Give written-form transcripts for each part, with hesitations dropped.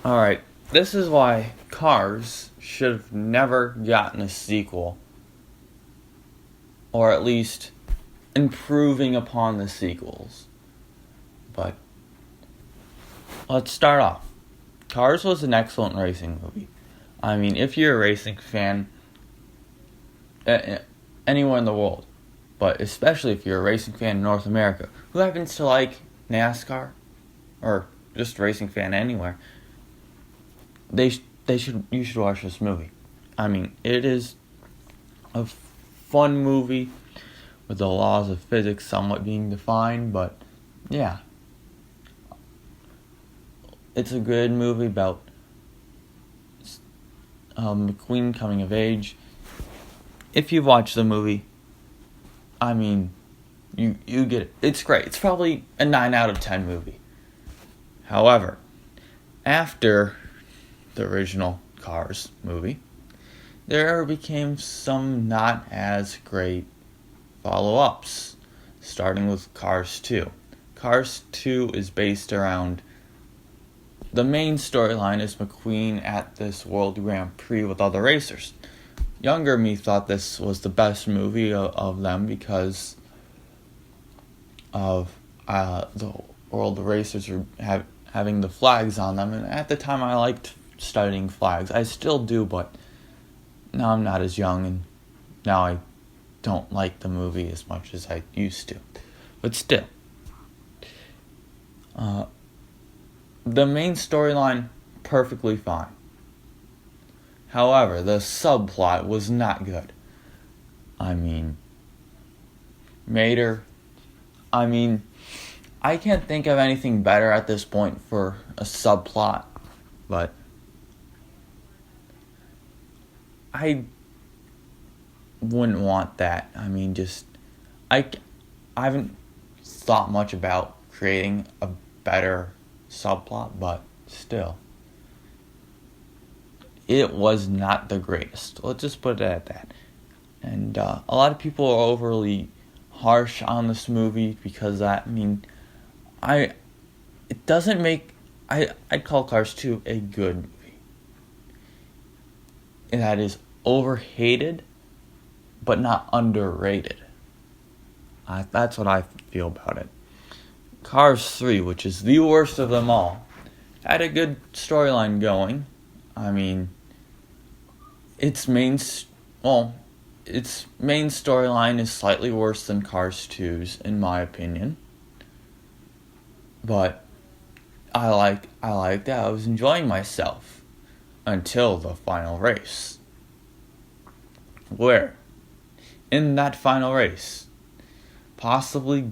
Alright, this is why Cars should have never gotten a sequel. Or at least improving upon the sequels. But let's start off. Cars was an excellent racing movie. I mean, if you're a racing fan, anywhere in the world, but especially if you're a racing fan in North America, who happens to like NASCAR, or just racing fan anywhere, you should watch this movie. I mean, it is a fun movie with the laws of physics somewhat being defined, but yeah. It's a good movie about McQueen coming of age. If you've watched the movie, I mean, you get it. It's great. It's probably a 9 out of 10 movie. However, after the original Cars movie, there became some not as great follow-ups, starting with Cars 2. Cars 2 is based around... The main storyline is McQueen at this World Grand Prix with other racers. Younger me thought this was the best movie of them because of the world racers were having the flags on them. And at the time I liked studying flags. I still do, but now I'm not as young, and now I don't like the movie as much as I used to. But still. The main storyline, perfectly fine. However, the subplot was not good. I mean, Mater, I can't think of anything better at this point for a subplot, but I wouldn't want that. I haven't thought much about creating a better subplot, but still, it was not the greatest. Let's just put it at that. And a lot of people are overly harsh on this movie because I'd call Cars 2 a good movie. And that is overhated, but not underrated. That's what I feel about it. Cars 3, which is the worst of them all, had a good storyline going. I mean, its main storyline is slightly worse than Cars 2's, in my opinion. But I liked that. I was enjoying myself until the final race, where in that final race, possibly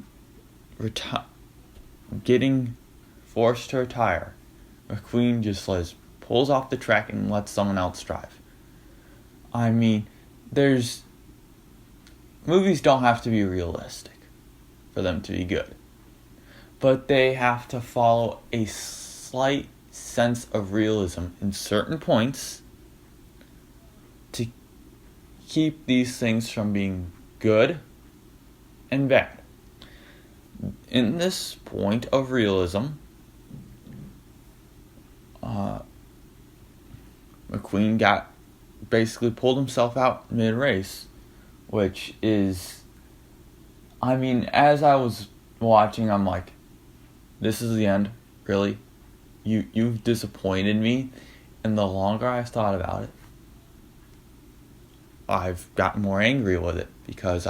getting forced to retire, McQueen just pulls off the track and lets someone else drive. I mean, movies don't have to be realistic for them to be good, but they have to follow a slight sense of realism in certain points to keep these things from being good and bad. In this point of realism, McQueen basically pulled himself out mid-race, which is, as I was watching, I'm like, this is the end, really? You've disappointed me, and the longer I've thought about it, I've gotten more angry with it, because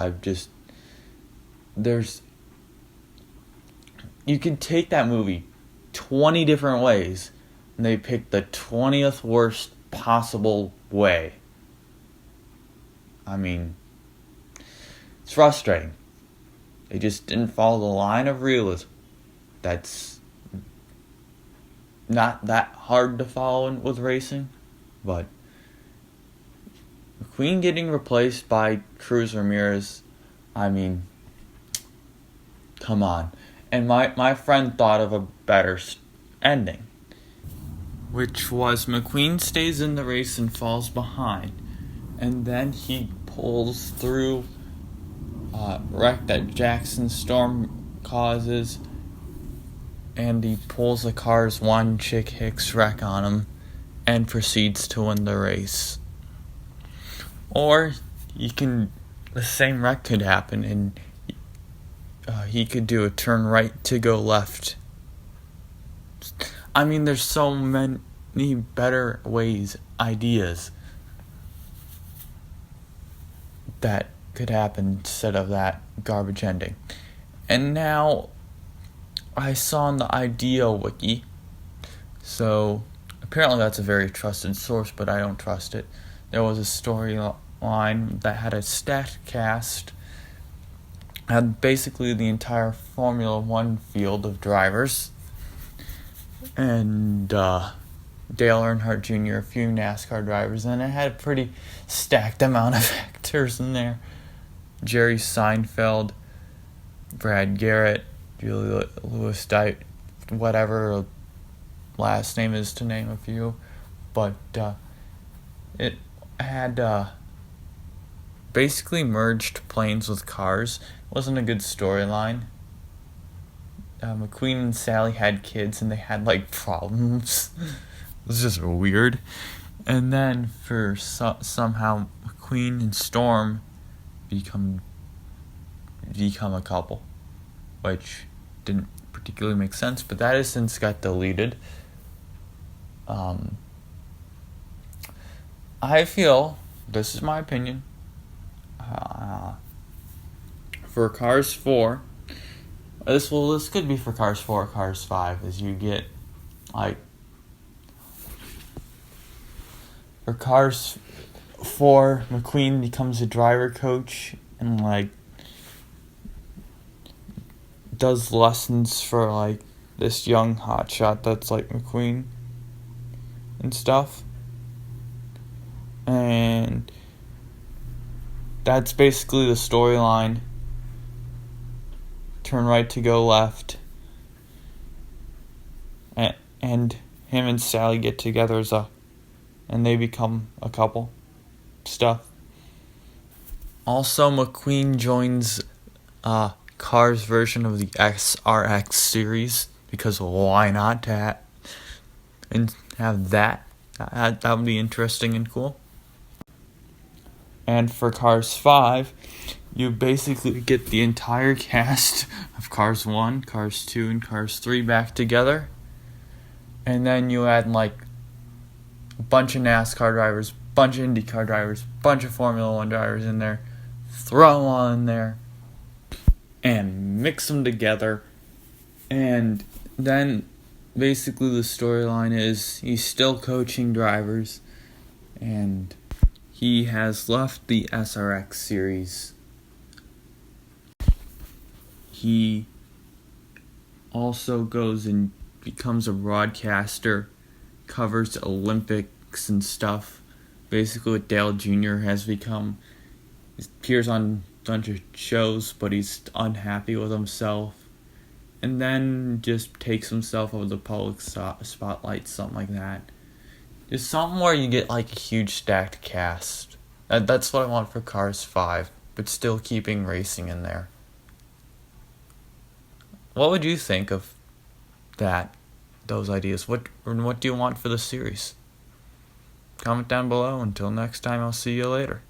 you can take that movie 20 different ways, and they picked the 20th worst possible way. It's frustrating. They just didn't follow the line of realism. That's not that hard to follow with racing, but McQueen getting replaced by Cruz Ramirez, come on. And my friend thought of a better ending, which was McQueen stays in the race and falls behind, and then he pulls through wreck that Jackson Storm causes, and he pulls the Cars 1 Chick Hicks wreck on him and proceeds to win the race. Or the same wreck could happen and he could do a turn right to go left. I mean, there's so many better ideas that could happen instead of that garbage ending. And now I saw on the Idea Wiki, so apparently that's a very trusted source, but I don't trust it. There was a storyline that had a StatCast, had basically the entire Formula One field of drivers, and Dale Earnhardt Jr., a few NASCAR drivers, and it had a pretty stacked amount of actors in there. Jerry Seinfeld, Brad Garrett, Julia Louis-Dreyfus, whatever last name is to name a few, but it had basically merged planes with cars. It wasn't a good storyline. McQueen and Sally had kids and they had problems. It was just weird. And then somehow McQueen and Storm become a couple, which didn't particularly make sense, but that has since got deleted. I feel, this is my opinion, for Cars 4, this could be for Cars 4 or Cars 5, as you get, for Cars 4, McQueen becomes a driver coach and, does lessons for, this young hotshot that's like McQueen and stuff. And that's basically the storyline. Turn right to go left. And him and Sally get together and they become a couple. Stuff. Also, McQueen joins Cars version of the SRX series, because why not and have that would be interesting and cool. And for Cars 5, you basically get the entire cast of Cars 1, Cars 2, and Cars 3 back together, and then you add a bunch of NASCAR drivers, bunch of IndyCar drivers, bunch of Formula 1 drivers in there, throw them all in there and mix them together. And then basically the storyline is he's still coaching drivers and he has left the SRX series. He also goes and becomes a broadcaster, covers Olympics and stuff. Basically what Dale Jr. has become. He appears on a bunch of shows, but he's unhappy with himself. And then just takes himself over the public spotlight, something like that. Just something where you get a huge stacked cast. That's what I want for Cars 5, but still keeping racing in there. What would you think of those ideas? What do you want for the series? Comment down below. Until next time, I'll see you later.